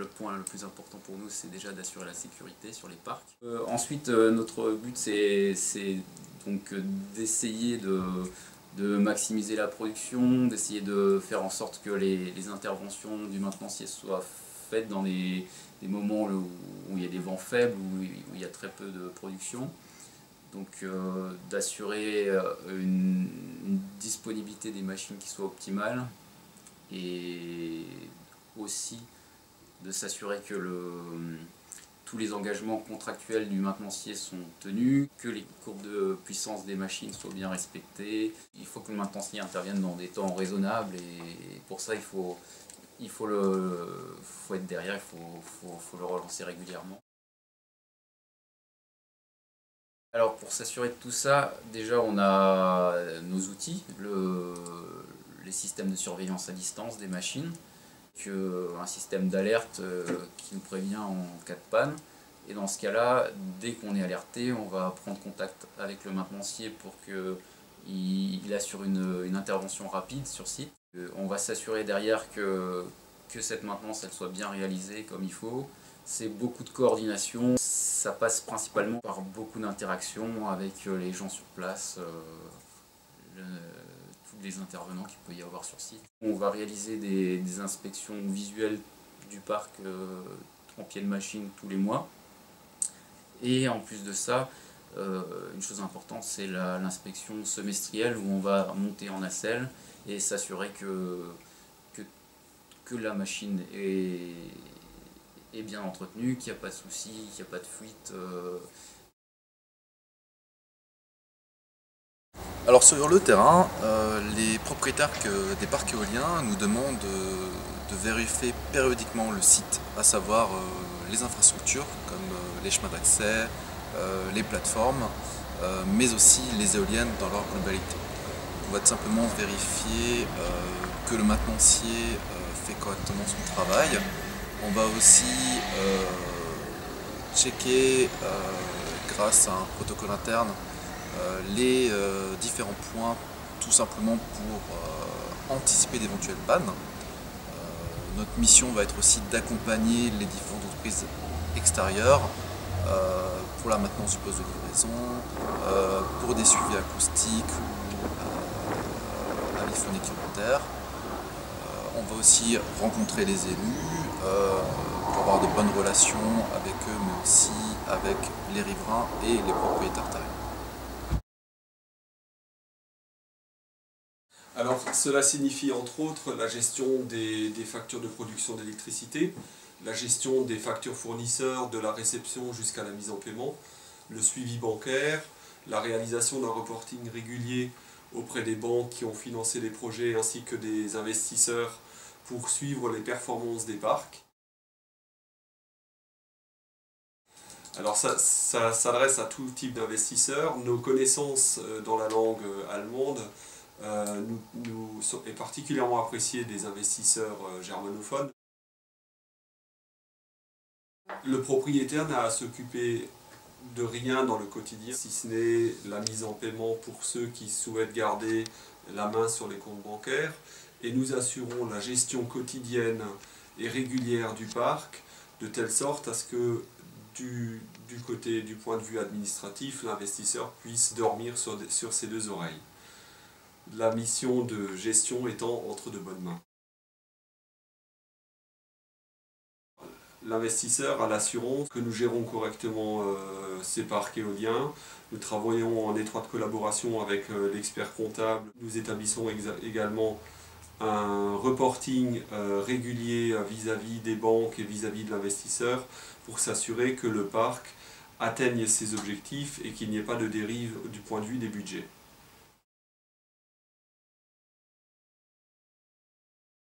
le point le plus important pour nous, c'est déjà d'assurer la sécurité sur les parcs. Ensuite, notre but, c'est donc d'essayer de maximiser la production, d'essayer de faire en sorte que les interventions du maintenancier soient faites dans des moments où il y a des vents faibles, où il y a très peu de production. Donc d'assurer une disponibilité des machines qui soit optimale, et aussi de s'assurer que tous les engagements contractuels du maintenancier sont tenus, que les courbes de puissance des machines soient bien respectées. Il faut que le maintenancier intervienne dans des temps raisonnables, et pour ça il faut être derrière, il faut le relancer régulièrement. Alors pour s'assurer de tout ça, déjà on a nos outils, les systèmes de surveillance à distance des machines, un système d'alerte qui nous prévient en cas de panne. Et dans ce cas-là, dès qu'on est alerté, on va prendre contact avec le maintenancier pour qu'il assure une intervention rapide sur site. On va s'assurer derrière que cette maintenance elle soit bien réalisée comme il faut. C'est beaucoup de coordination, ça passe principalement par beaucoup d'interactions avec les gens sur place, tous les intervenants qu'il peut y avoir sur site. On va réaliser des inspections visuelles du parc en pied de machine tous les mois. Et en plus de ça, une chose importante, c'est l'inspection semestrielle où on va monter en nacelle et s'assurer que la machine est bien entretenue, qu'il n'y a pas de soucis, qu'il n'y a pas de fuite. Alors sur le terrain, les propriétaires des parcs éoliens nous demandent de vérifier périodiquement le site, à savoir les infrastructures comme les chemins d'accès, les plateformes, mais aussi les éoliennes dans leur globalité. On va tout simplement vérifier que le maintenancier fait correctement son travail. On va aussi checker grâce à un protocole interne les différents points, tout simplement pour anticiper d'éventuelles pannes. Notre mission va être aussi d'accompagner les différentes entreprises extérieures pour la maintenance du poste de livraison, pour des suivis acoustiques, avis phoniques volontaires. On va aussi rencontrer les élus pour avoir de bonnes relations avec eux, mais aussi avec les riverains et les propriétaires terriens. Alors cela signifie entre autres la gestion des factures de production d'électricité, la gestion des factures fournisseurs de la réception jusqu'à la mise en paiement, le suivi bancaire, la réalisation d'un reporting régulier auprès des banques qui ont financé les projets ainsi que des investisseurs pour suivre les performances des parcs. Alors ça s'adresse à tout type d'investisseurs. Nos connaissances dans la langue allemande est particulièrement appréciée des investisseurs germanophones. Le propriétaire n'a à s'occuper de rien dans le quotidien, si ce n'est la mise en paiement pour ceux qui souhaitent garder la main sur les comptes bancaires, et nous assurons la gestion quotidienne et régulière du parc, de telle sorte à ce que du point de vue administratif, l'investisseur puisse dormir sur ses deux oreilles. La mission de gestion étant entre de bonnes mains. L'investisseur a l'assurance que nous gérons correctement ces parcs éoliens. Nous travaillons en étroite collaboration avec l'expert comptable. Nous établissons également un reporting régulier vis-à-vis des banques et vis-à-vis de l'investisseur pour s'assurer que le parc atteigne ses objectifs et qu'il n'y ait pas de dérive du point de vue des budgets.